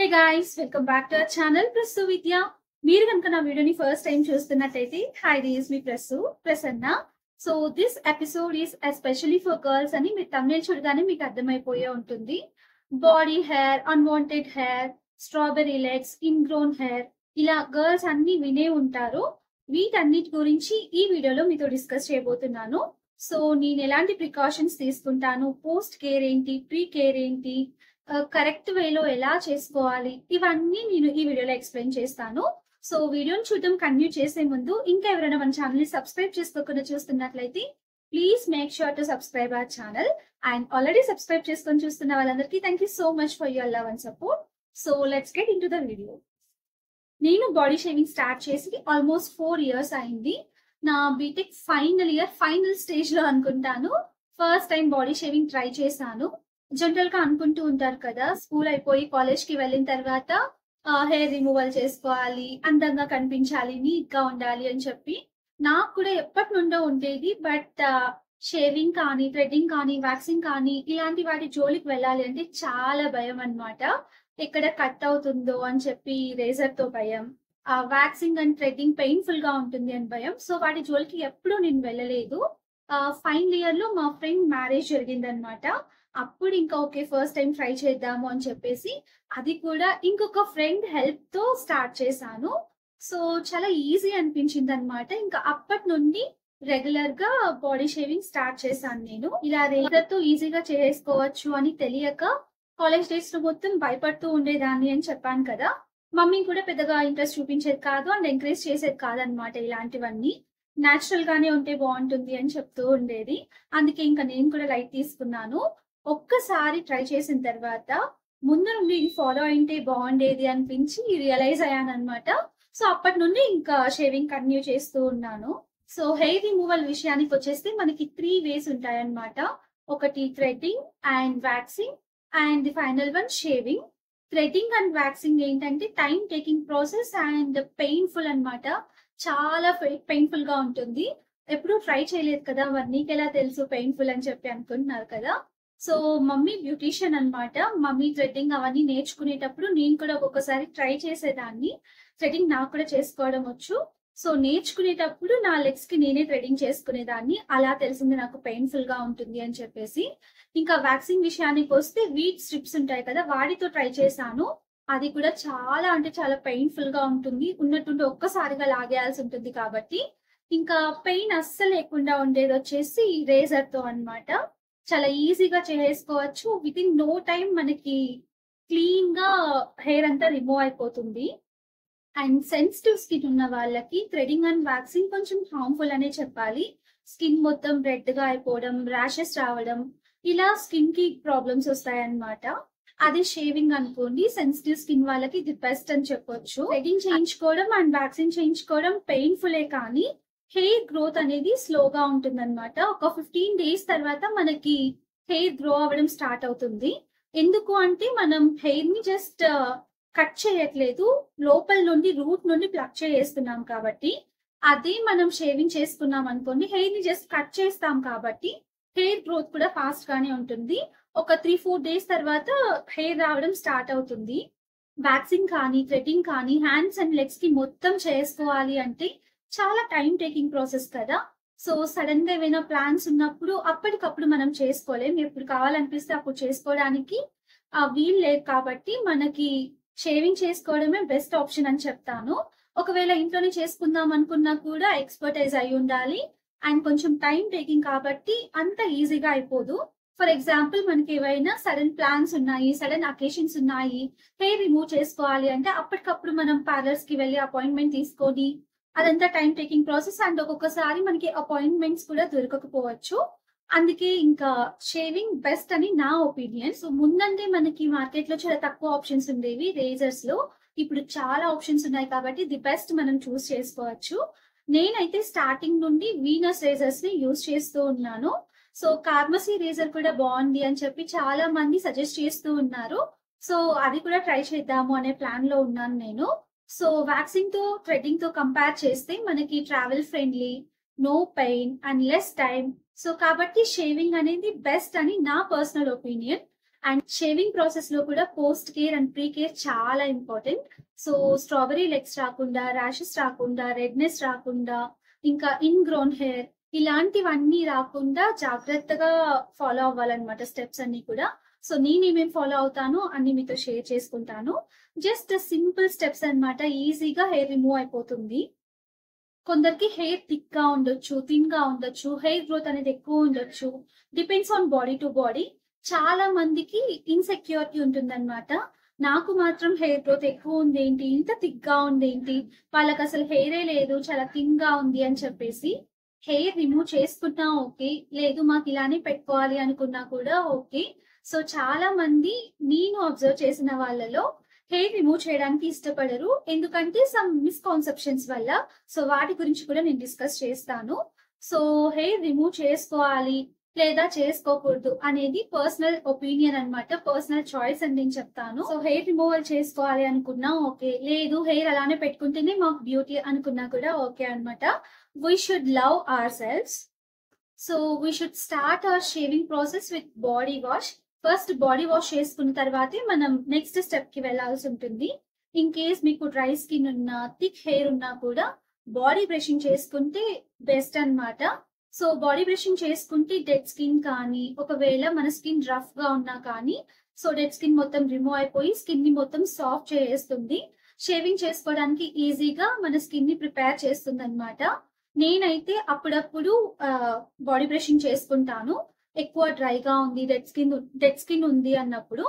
Hey guys, welcome back to our channel Prasu Vidya. మీరు కనుక నా వీడియోని ఫస్ట్ టైం చూస్తున్నట్టయితే hi this is me Prasanna. So this episode is especially for girls అని మీరు తమిళ చూడగానే మీకు అర్థమైపోయే ఉంటుంది. Body hair, unwanted hair, strawberry legs, ingrown hair, ఇలా గర్ల్స్ అన్ని వినే ఉంటారు. వీటన్నిటి గురించి ఈ వీడియోలో మీతో డిస్కస్ చేయబోతున్నాను. సో నేను ఎలాంటి ప్రికాషన్స్ తీసుకుంటాను, పోస్ట్ కేర్ ఏంటి, ప్రీ కేర్ ఏంటి, కరెక్ట్ వేలో ఎలా చేసుకోవాలి, ఇవన్నీ నేను ఈ వీడియోలో ఎక్స్ప్లెయిన్ చేస్తాను. సో వీడియోని చూడడం కంటిన్యూ చేసే ముందు ఇంకా ఎవరైనా మన ఛానల్ ని సబ్స్క్రైబ్ చేసుకోకుండా చూస్తున్నట్లయితే please make sure to subscribe our channel. And already subscribe చేసుకొని చూస్తున్న వాళ్ళందరికీ thank you so much for your love and support. So let's get into the video. నేను బాడీ షేవింగ్ స్టార్ట్ చేసి almost 4 years అయింది. నా B Tech final year final stage లో అనుకుంటాను first time body shaving try చేశాను. General గా అనుకుంటూ ఉంటారు కదా, స్కూల్ అయిపోయి కాలేజ్ కి వెళ్ళిన తర్వాత హెయిర్ రిమూవల్ చేసుకోవాలి, అందంగా కనిపించాలి, నీట్ గా ఉండాలి అని చెప్పి నాకు కూడా ఎప్పటి నుండో ఉండేది. బట్ షేవింగ్ కానీ, థ్రెడ్డింగ్ కానీ, వ్యాక్సింగ్ కానీ ఇలాంటి వాటి జోలికి వెళ్ళాలి అంటే చాలా భయం అన్నమాట. ఎక్కడ కట్ అవుతుందో అని చెప్పి రేజర్ తో భయం, వ్యాక్సింగ్ అండ్ థ్రెడ్డింగ్ పెయిన్ఫుల్ గా ఉంటుంది అని భయం. సో వాటి జోలికి ఎప్పుడూ నేను వెళ్ళలేదు. ఫైనల్ ఇయర్ లో మా ఫ్రెండ్ మ్యారేజ్ జరిగిందనమాట. అప్పుడు ఇంకా ఓకే ఫస్ట్ టైం ట్రై చేద్దాము అని చెప్పేసి అది కూడా ఇంకొక ఫ్రెండ్ హెల్ప్ తో స్టార్ట్ చేశాను. సో చాలా ఈజీ అనిపించింది అనమాట. ఇంకా అప్పటి నుండి రెగ్యులర్ గా బాడీ షేవింగ్ స్టార్ట్ చేశాను. నేను ఇలా రేజర్ తో ఈజీగా చేసుకోవచ్చు అని తెలియక కాలేజ్ డేస్ లో మొత్తం భయపడుతూ ఉండేదాన్ని అని చెప్పాను కదా. మమ్మీ కూడా పెద్దగా ఇంట్రెస్ట్ చూపించేది కాదు అండ్ ఎంకరేజ్ చేసేది కాదనమాట. ఇలాంటివన్నీ న్యాచురల్ గానే ఉంటే బాగుంటుంది అని చెప్తూ ఉండేది. అందుకే ఇంకా నేను కూడా లైట్ తీసుకున్నాను. ఒక్కసారి ట్రై చేసిన తర్వాత ముందు నుండి ఫాలో అయింటే బాగుండేది అనిపించి రియలైజ్ అయ్యాను అనమాట. సో అప్పటి నుండి ఇంకా షేవింగ్ కంటిన్యూ చేస్తూ ఉన్నాను. సో హెయిర్ రిమూవల్ విషయానికి వచ్చేస్తే మనకి 3 ways ఉంటాయన్నమాట. ఒకటి threading and waxing and the final one shaving. Threading and waxing ఏంటంటే time taking process and painful అన్నమాట. చాలా పెయిన్ఫుల్ గా ఉంటుంది. ఎప్పుడు ట్రై చేయలేదు కదా, మరి నీకెలా తెలుసు పెయిన్ఫుల్ అని చెప్పి అనుకుంటున్నారు కదా. సో మమ్మీ బ్యూటీషియన్ అన్నమాట. మమ్మీ థ్రెడ్డింగ్ అవన్నీ నేర్చుకునేటప్పుడు నేను కూడా ఒక్కొక్కసారి ట్రై చేసేదాన్ని. థ్రెడ్డింగ్ నాకు కూడా చేసుకోవడం వచ్చు. సో నేర్చుకునేటప్పుడు నా లెగ్స్ కి నేనే థ్రెడ్డింగ్ చేసుకునేదాన్ని. అలా తెలిసింది నాకు పెయిన్ఫుల్ గా ఉంటుంది అని చెప్పేసి. ఇంకా వ్యాక్సింగ్ విషయానికి వస్తే వీట్ స్ట్రిప్స్ ఉంటాయి కదా, వాటితో ట్రై చేశాను. అది కూడా చాలా అంటే చాలా పెయిన్ఫుల్ గా ఉంటుంది. ఉన్నట్టుండి ఒక్కసారిగా లాగేయాల్సి ఉంటుంది కాబట్టి ఇంకా పెయిన్ అస్సలు లేకుండా ఉండేది వచ్చేసి రేజర్ తో అన్నమాట. చాలా ఈజీగా చేసుకోవచ్చు. విత్ ఇన్ నో టైం మనకి క్లీన్ గా హెయిర్ అంతా రిమూవ్ అయిపోతుంది. అండ్ సెన్సిటివ్ స్కిన్ ఉన్న వాళ్ళకి థ్రెడింగ్ అండ్ వ్యాక్సింగ్ కొంచెం హార్మ్ఫుల్ అనే చెప్పాలి. స్కిన్ మొత్తం రెడ్ గా అయిపోవడం, ర్యాషెస్ రావడం, ఇలా స్కిన్ కి ప్రాబ్లమ్స్ వస్తాయన్నమాట. అదే షేవింగ్ అనుకోండి, సెన్సిటివ్ స్కిన్ వాళ్ళకి ఇది బెస్ట్ అని చెప్పొచ్చు. థ్రెడింగ్ చేయించుకోవడం అండ్ వ్యాక్సింగ్ చేయించుకోవడం పెయిన్ఫుల్లే కానీ హెయిర్ గ్రోత్ అనేది స్లోగా ఉంటుంది అనమాట. ఒక 15 days తర్వాత మనకి హెయిర్ గ్రో అవ్వడం స్టార్ట్ అవుతుంది. ఎందుకు అంటే మనం హెయిర్ ని జస్ట్ కట్ చేయట్లేదు, లోపల నుండి రూట్ నుండి ప్లక్ చేస్తున్నాం కాబట్టి. అదే మనం షేవింగ్ చేసుకున్నాం అనుకోండి, హెయిర్ ని జస్ట్ కట్ చేస్తాం కాబట్టి హెయిర్ గ్రోత్ కూడా ఫాస్ట్ గానే ఉంటుంది. ఒక 3-4 days తర్వాత హెయిర్ రావడం స్టార్ట్ అవుతుంది. వ్యాక్సింగ్ కానీ, థ్రెడ్డింగ్ కానీ హ్యాండ్స్ అండ్ లెగ్స్ కి మొత్తం చేసుకోవాలి అంటే చాలా టైం టేకింగ్ ప్రాసెస్ కదా. సో సడన్ గా ఏమైనా ప్లాన్స్ ఉన్నప్పుడు అప్పటికప్పుడు మనం చేసుకోలేం. ఎప్పుడు కావాలనిపిస్తే అప్పుడు చేసుకోవడానికి వీలు లేదు కాబట్టి మనకి షేవింగ్ చేసుకోవడమే బెస్ట్ ఆప్షన్ అని చెప్తాను. ఒకవేళ ఇంట్లోనే చేసుకుందాం అనుకున్నా కూడా ఎక్స్పర్టైజ్ అయి ఉండాలి అండ్ కొంచెం టైం టేకింగ్ కాబట్టి అంత ఈజీగా అయిపోదు. ఫర్ ఎగ్జాంపుల్ మనకి ఏవైనా సడన్ ప్లాన్స్ ఉన్నాయి, సడన్ అకేషన్స్ ఉన్నాయి, హెయిర్ రిమూవ్ చేసుకోవాలి అంటే అప్పటికప్పుడు మనం పార్లర్స్ కి వెళ్ళి అపాయింట్మెంట్ తీసుకొని అదంతా టైం టేకింగ్ ప్రాసెస్ అండ్ ఒక్కొక్కసారి మనకి అపాయింట్మెంట్స్ కూడా దొరకకపోవచ్చు. అందుకే ఇంకా షేవింగ్ బెస్ట్ అని నా ఒపీనియన్. సో ముందంటే మనకి మార్కెట్ లో చాలా తక్కువ ఆప్షన్స్ ఉండేవి రేజర్స్ లో. ఇప్పుడు చాలా ఆప్షన్స్ ఉన్నాయి కాబట్టి ది బెస్ట్ మనం చూస్ చేసుకోవచ్చు. నేనైతే స్టార్టింగ్ నుండి వీనస్ రేజర్స్ ని యూజ్ చేస్తూ ఉన్నాను. సో కార్మసీ రేజర్ కూడా బాగుంది అని చెప్పి చాలా మంది సజెస్ట్ చేస్తూ ఉన్నారు. సో అది కూడా ట్రై చేద్దాము అనే ప్లాన్ లో ఉన్నాను నేను. సో వ్యాక్సింగ్ తో థ్రెడ్డింగ్ తో కంపేర్ చేస్తే మనకి travel friendly, no pain and less time. So కాబట్టి షేవింగ్ అనేది బెస్ట్ అని నా personal opinion. And shaving process లో కూడా post care and pre care చాలా ఇంపార్టెంట్. సో స్ట్రాబెరీ లెగ్స్ రాకుండా, ర్యాషెస్ రాకుండా, రెడ్నెస్ రాకుండా, ఇంకా ఇన్ గ్రోన్ హెయిర్ ఇలాంటివన్నీ రాకుండా జాగ్రత్తగా ఫాలో అవ్వాలన్నమాట స్టెప్స్ అన్ని కూడా. సో నేనేమేం ఫాలో అవుతాను అన్ని మీతో షేర్ చేసుకుంటాను. జస్ట్ సింపుల్ స్టెప్స్ అన్నమాట. ఈజీగా హెయిర్ రిమూవ్ అయిపోతుంది. కొందరికి హెయిర్ థిక్ గా ఉండొచ్చు, థిన్ గా ఉండొచ్చు, హెయిర్ గ్రోత్ అనేది ఎక్కువ ఉండొచ్చు. Depends on body to body. చాలా మందికి ఇన్సెక్యూరిటీ ఉంటుందన్నమాట. నాకు మాత్రం హెయిర్ గ్రోత్ ఎక్కువ ఉంది ఏంటి, ఇంత థిక్ గా ఉంది ఏంటి, వాళ్ళకి అసలు హెయిరే లేదు, చాలా థిన్ గా ఉంది అని చెప్పేసి హెయిర్ రిమూవ్ చేసుకున్నా ఓకే, లేదు మాకు ఇలానే పెట్టుకోవాలి అనుకున్నా కూడా ఓకే. సో చాలా మంది నేను అబ్జర్వ్ చేసిన వాళ్ళలో హెయిర్ రిమూవ్ చేయడానికి ఇష్టపడరు, ఎందుకంటే సమ్ మిస్కాన్సెప్షన్స్ వల్ల. సో వాటి గురించి కూడా నేను డిస్కస్ చేస్తాను. సో హెయిర్ రిమూవ్ చేసుకోవాలి లేదా చేసుకోకూడదు అనేది పర్సనల్ ఒపీనియన్ అన్నమాట, పర్సనల్ చాయిస్ అని నేను చెప్తాను. సో హెయిర్ రిమూవల్ చేసుకోవాలి అనుకున్నా ఓకే, లేదు హెయిర్ అలానే పెట్టుకుంటేనే మాకు బ్యూటీ అనుకున్నా కూడా ఓకే అన్నమాట. We should love our selves. So we should start our shaving process with body wash. First body wash చేసుకున్న తర్వాతే మనం నెక్స్ట్ స్టెప్ కి వెళ్లాల్సి ఉంటుంది. ఇన్ కేస్ మీకు డ్రై స్కిన్ ఉన్నా, థిక్ హెయిర్ ఉన్నా కూడా బాడీ బ్రషింగ్ చేసుకుంటే బెస్ట్ అన్నమాట. సో బాడీ బ్రషింగ్ చేసుకుంటే డెడ్ స్కిన్ కానీ, ఒకవేళ మన స్కిన్ రఫ్ గా ఉన్నా కానీ, సో డెడ్ స్కిన్ మొత్తం రిమూవ్ అయిపోయి స్కిన్ ని మొత్తం సాఫ్ట్ చేస్తుంది. షేవింగ్ చేసుకోవడానికి ఈజీగా మన స్కిన్ ని ప్రిపేర్ చేస్తుంది అనమాట. నేనైతే అప్పుడప్పుడు బాడీ బ్రషింగ్ చేసుకుంటాను. ఎక్కువ డ్రైగా ఉంది, డెడ్ స్కిన్ ఉంది అన్నప్పుడు.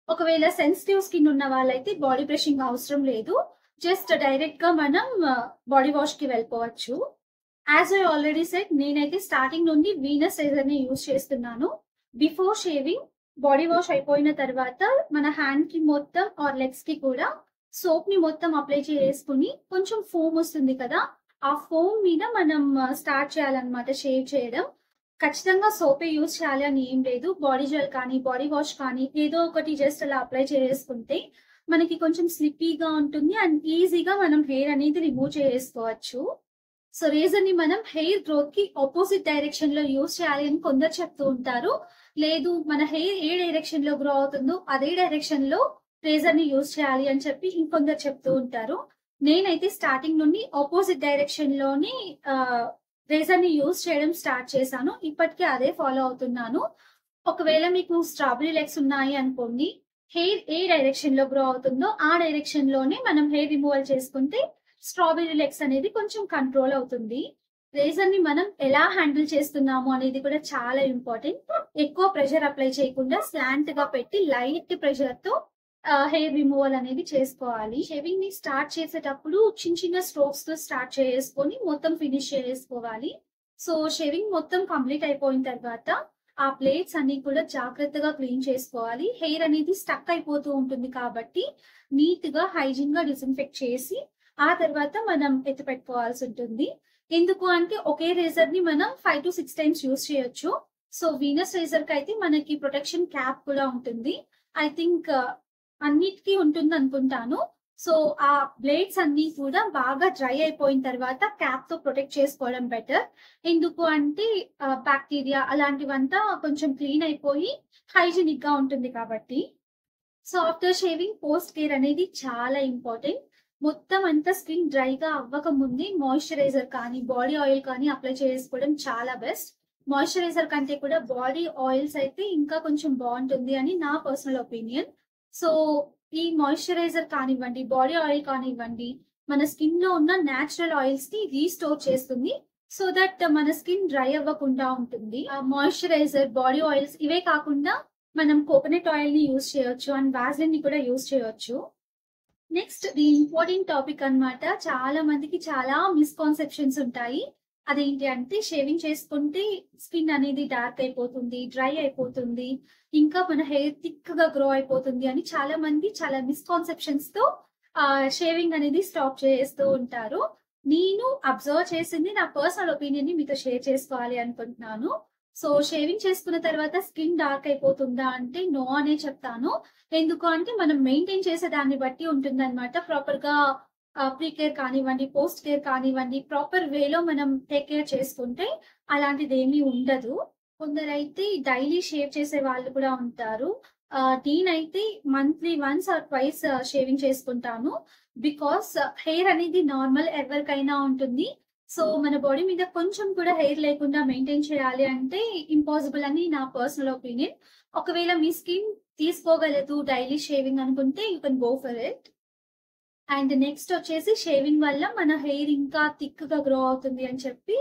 ఒకవేళ సెన్సిటివ్ స్కిన్ ఉన్న వాళ్ళైతే బాడీ బ్రషింగ్ అవసరం లేదు, జస్ట్ డైరెక్ట్ గా మనం బాడీ వాష్ కి వెళ్ళిపోవచ్చు. యాజ్ ఐ ఆల్రెడీ సెడ్, నేనైతే స్టార్టింగ్ నుండి వీనస్ రేజర్ ని యూజ్ చేస్తున్నాను. బిఫోర్ షేవింగ్ బాడీ వాష్ అయిపోయిన తర్వాత మన హ్యాండ్ కి మొత్తం ఆర్ లెగ్స్ కి కూడా సోప్ ని మొత్తం అప్లై చేసుకుని కొంచెం ఫోమ్ వస్తుంది కదా, ఆ ఫోమ్ మీద మనం స్టార్ట్ చేయాలన్నమాట షేవ్ చేయడం. ఖచ్చితంగా సోపే యూజ్ చేయాలి అని ఏం లేదు. బాడీ జెల్ కానీ, బాడీ వాష్ కానీ ఏదో ఒకటి జస్ట్ అలా అప్లై చేసుకుంటే మనకి కొంచెం స్లిప్పీగా ఉంటుంది అండ్ ఈజీగా మనం హెయిర్ అనేది రిమూవ్ చేసుకోవచ్చు. సో రేజర్ ని మనం హెయిర్ గ్రోత్ కి ఆపోజిట్ డైరెక్షన్ లో యూజ్ చేయాలి అని కొందరు చెప్తూ ఉంటారు. లేదు, మన హెయిర్ ఏ డైరెక్షన్ లో గ్రో అవుతుందో అదే డైరెక్షన్ లో రేజర్ ని యూజ్ చేయాలి అని చెప్పి ఇంకొందరు చెప్తూ ఉంటారు. నేనైతే స్టార్టింగ్ నుండి ఆపోజిట్ డైరెక్షన్ లోని రేజర్ ని యూజ్ చేయడం స్టార్ట్ చేశాను. ఇప్పటికీ అదే ఫాలో అవుతున్నాను. ఒకవేళ మీకు స్ట్రాబెరీ లెగ్స్ ఉన్నాయి అనుకోండి, హెయిర్ ఏ డైరెక్షన్ లో గ్రో అవుతుందో ఆ డైరెక్షన్ లోనే మనం హెయిర్ రిమూవల్ చేసుకుంటే స్ట్రాబెరీ లెగ్స్ అనేది కొంచెం కంట్రోల్ అవుతుంది. రేజర్ ని మనం ఎలా హ్యాండిల్ చేస్తున్నాము అనేది కూడా చాలా ఇంపార్టెంట్. ఎక్కువ ప్రెషర్ అప్లై చేయకుండా స్లాంట్ గా పెట్టి లైట్ ప్రెషర్ తో హెయిర్ రిమూవల్ అనేది చేసుకోవాలి. షేవింగ్ ని స్టార్ట్ చేసేటప్పుడు చిన్న చిన్న స్ట్రోక్స్ తో స్టార్ట్ చేసుకొని మొత్తం ఫినిష్ చేసుకోవాలి. సో షేవింగ్ మొత్తం కంప్లీట్ అయిపోయిన తర్వాత ఆ ప్లేట్స్ అన్ని కూడా జాగ్రత్తగా క్లీన్ చేసుకోవాలి. హెయిర్ అనేది స్టక్ అయిపోతూ ఉంటుంది కాబట్టి నీట్ గా హైజీన్ గా డిస్ఇన్ఫెక్ట్ చేసి ఆ తర్వాత మనం ఎత్తి పెట్టుకోవాల్సి ఉంటుంది. ఎందుకు అంటే ఒకే రేజర్ ని మనం 5 to 6 టైమ్స్ యూజ్ చేయొచ్చు. సో వీనస్ రేజర్ కి అయితే మనకి ప్రొటెక్షన్ క్యాప్ కూడా ఉంటుంది. ఐ థింక్ అన్నిటికీ ఉంటుంది అనుకుంటాను. సో ఆ బ్లేడ్స్ అన్ని కూడా బాగా డ్రై అయిపోయిన తర్వాత క్యాప్ తో ప్రొటెక్ట్ చేసుకోవడం బెటర్. ఎందుకు అంటే బ్యాక్టీరియా అలాంటివంతా కొంచెం క్లీన్ అయిపోయి హైజీనిక్ గా ఉంటుంది కాబట్టి. So after shaving post care అనేది చాలా ఇంపార్టెంట్. మొత్తం అంతా స్కిన్ డ్రైగా అవ్వక ముందే మాయిశ్చరైజర్ కానీ, బాడీ ఆయిల్ కానీ అప్లై చేసుకోవడం చాలా బెస్ట్. మాయిశ్చరైజర్ కంటే కూడా బాడీ ఆయిల్స్ అయితే ఇంకా కొంచెం బాగుంటుంది అని నా పర్సనల్ ఒపీనియన్. సో ఈ మాయిశ్చరైజర్ కానివ్వండి, బాడీ ఆయిల్ కానివ్వండి, మన స్కిన్ లో ఉన్న న్యాచురల్ ఆయిల్స్ ని రీస్టోర్ చేస్తుంది. సో దట్ మన స్కిన్ డ్రై అవ్వకుండా ఉంటుంది. మాయిశ్చరైజర్, బాడీ ఆయిల్స్ ఇవే కాకుండా మనం కోకోనట్ ఆయిల్ ని యూజ్ చేయొచ్చు అండ్ వాజ్లిన్ ని కూడా యూజ్ చేయొచ్చు. నెక్స్ట్ ది ఇంపార్టెంట్ టాపిక్ అన్నమాట. చాలా మందికి చాలా మిస్కాన్సెప్షన్స్ ఉంటాయి. అదేంటి అంటే షేవింగ్ చేసుకుంటే స్కిన్ అనేది డార్క్ అయిపోతుంది, డ్రై అయిపోతుంది, ఇంకా మన హెయిర్ థిక్ గా గ్రో అయిపోతుంది అని చాలా మంది చాలా మిస్కాన్సెప్షన్స్ తో షేవింగ్ అనేది స్టాప్ చేస్తూ ఉంటారు. నేను అబ్జర్వ్ చేసింది, నా పర్సనల్ ఒపీనియన్ ని మీతో షేర్ చేసుకోవాలి అనుకుంటున్నాను. సో షేవింగ్ చేసుకున్న తర్వాత స్కిన్ డార్క్ అయిపోతుందా అంటే నో అనే చెప్తాను. ఎందుకు అంటే మనం మెయింటైన్ చేసే దాన్ని బట్టి ఉంటుంది అనమాట. ప్రాపర్ గా ప్రీ కేర్ కానివ్వండి, పోస్ట్ కేర్ కానివ్వండి, ప్రాపర్ వేలో మనం టేక్ కేర్ చేసుకుంటే అలాంటిది ఏమీ ఉండదు. కొందరైతే డైలీ షేవ్ చేసే వాళ్ళు కూడా ఉంటారు. నేనైతే monthly once or twice shaving చేసుకుంటాను. బికాస్ హెయిర్ అనేది నార్మల్ ఎవరికైనా ఉంటుంది. సో, మన బాడీ మీద కొంచెం కూడా హెయిర్ లేకుండా మెయింటైన్ చేయాలి అంటే ఇంపాసిబుల్ అని నా పర్సనల్ ఒపీనియన్. ఒకవేళ మీ స్కిన్ తీసుకోగలదు డైలీ షేవింగ్ అనుకుంటే you can go for it. And next వచ్చేసి షేవింగ్ వల్ల మన హెయిర్ ఇంకా థిక్‌గా గ్రో అవుతుంది అని చెప్పి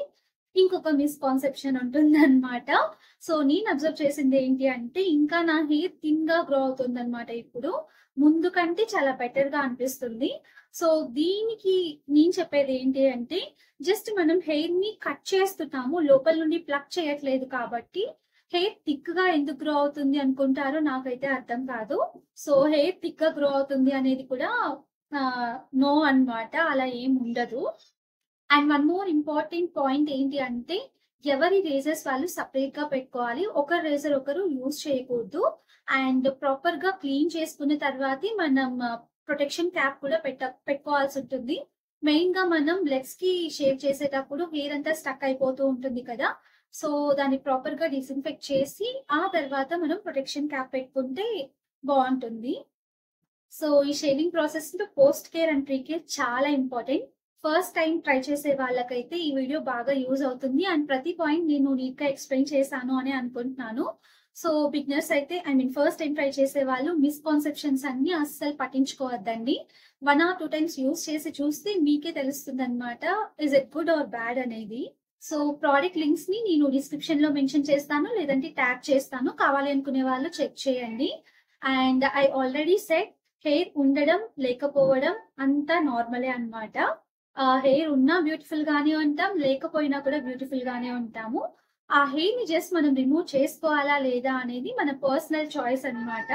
ఇంకొక మిస్‌కాన్సెప్షన్ ఉంటుందన్నమాట. సో, నేను అబ్జర్వ్ చేసింది ఏంటి అంటే ఇంకా నా హెయిర్ థిన్‌గా గ్రో అవుతుందన్నమాట ఇప్పుడు. ముందు కంటే చాలా బెటర్‌గా అనిపిస్తుంది. సో, దీనికి నేను చెప్పేది ఏంటి అంటే జస్ట్ మనం హెయిర్‌ని కట్ చేస్తున్నాము. లోపల నుండి ప్లక్ చేయట్లేదు కాబట్టి హెయిర్ థిక్‌గా ఎందుకు గ్రో అవుతుంది అనుకుంటారో నాకైతే అర్థం కాదు. సో, హెయిర్ థిక్‌గా గ్రో అవుతుంది అనేది కూడా నో అన్నమాట. అలా ఏం ఉండదు. And one more important point ఏంటి అంటే ఎవరి రేజర్స్ వాళ్ళు సెపరేట్‌గా పెట్టుకోవాలి. ఒకరి రేజర్ ఒకరు యూజ్ చేయకూడదు. అండ్ ప్రాపర్‌గా క్లీన్ చేసుకున్న తర్వాతే మనం ప్రొటెక్షన్ క్యాప్ కూడా పెట్టుకోవాల్సి ఉంటుంది. మెయిన్‌గా మనం లెగ్స్‌కి షేవ్ చేసేటప్పుడు హెయిర్ అంతా స్టక్ అయిపోతూ ఉంటుంది కదా! సో, దాన్ని ప్రాపర్‌గా డిసిన్ఫెక్ట్ చేసి ఆ తర్వాత మనం ప్రొటెక్షన్ క్యాప్ పెట్టుకుంటే బావుంటుంది. సో, ఈ షేవింగ్ ప్రాసెస్‌లో post care and pre care చాలా ఇంపార్టెంట్. ఫస్ట్ టైమ్ ట్రై చేసే వాళ్ళకైతే ఈ వీడియో బాగా యూజ్ అవుతుంది. అండ్ ప్రతి పాయింట్ నేను నీట్‌గా ఎక్స్‌ప్లెయిన్ చేశాను అని అనుకుంటున్నాను. సో, బిగినర్స్ అయితే ఫస్ట్ టైమ్ ట్రై చేసే వాళ్ళు మిస్‌కాన్సెప్షన్స్ అన్నీ అస్సలు పట్టించుకోవద్దండి. 1 ఆర్ 2 టైమ్స్ యూజ్ చేసి చూస్తే మీకే తెలుస్తుందన్నమాట. Is it good or bad అనేది. సో, ప్రొడక్ట్ లింక్స్‌ని నేను డిస్క్రిప్షన్‌లో మెన్షన్ చేస్తాను. లేదంటే ట్యాగ్ చేస్తాను. కావాలి అనుకునే వాళ్ళు చెక్ చేయండి. And I already said hair ఉండడం, లేకపోవడం అంతా నార్మలే అన్నమాట. హెయిర్ ఉన్నా బ్యూటిఫుల్ గానే ఉంటాం. లేకపోయినా కూడా బ్యూటిఫుల్ గానే ఉంటాము. ఆ హెయిర్‌ని జస్ట్ మనం రిమూవ్ చేసుకోవాలా లేదా అనేది మన పర్సనల్ చాయిస్ అన్నమాట.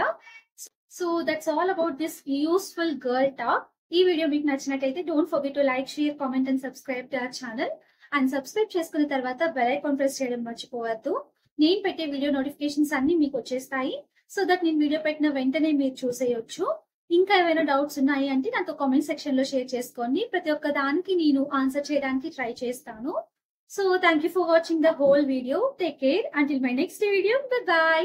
So, that's all about this useful girl talk. ఈ వీడియో మీకు నచ్చినట్టయితే don't forget to like, share, comment and subscribe to our channel. And subscribe చేసుకున్న తర్వాత బెల్ ఐకాన్ ప్రెస్ చేయడం మర్చిపోవద్దు. నేను పెట్టే వీడియో నోటిఫికేషన్స్ అన్నీ మీకు వచ్చేస్తాయి. సో దట్ నేను వీడియో పెట్టిన వెంటనే మీరు చూసేయొచ్చు. ఇంకా ఏమైనా డౌట్స్ ఉన్నాయి అంటే నాతో కామెంట్ సెక్షన్‌లో షేర్ చేసుకోండి. ప్రతి ఒక్క దానికి నేను ఆన్సర్ చేయడానికి ట్రై చేస్తాను. So, thank you for watching the whole video. Take care. Until my next video. By by.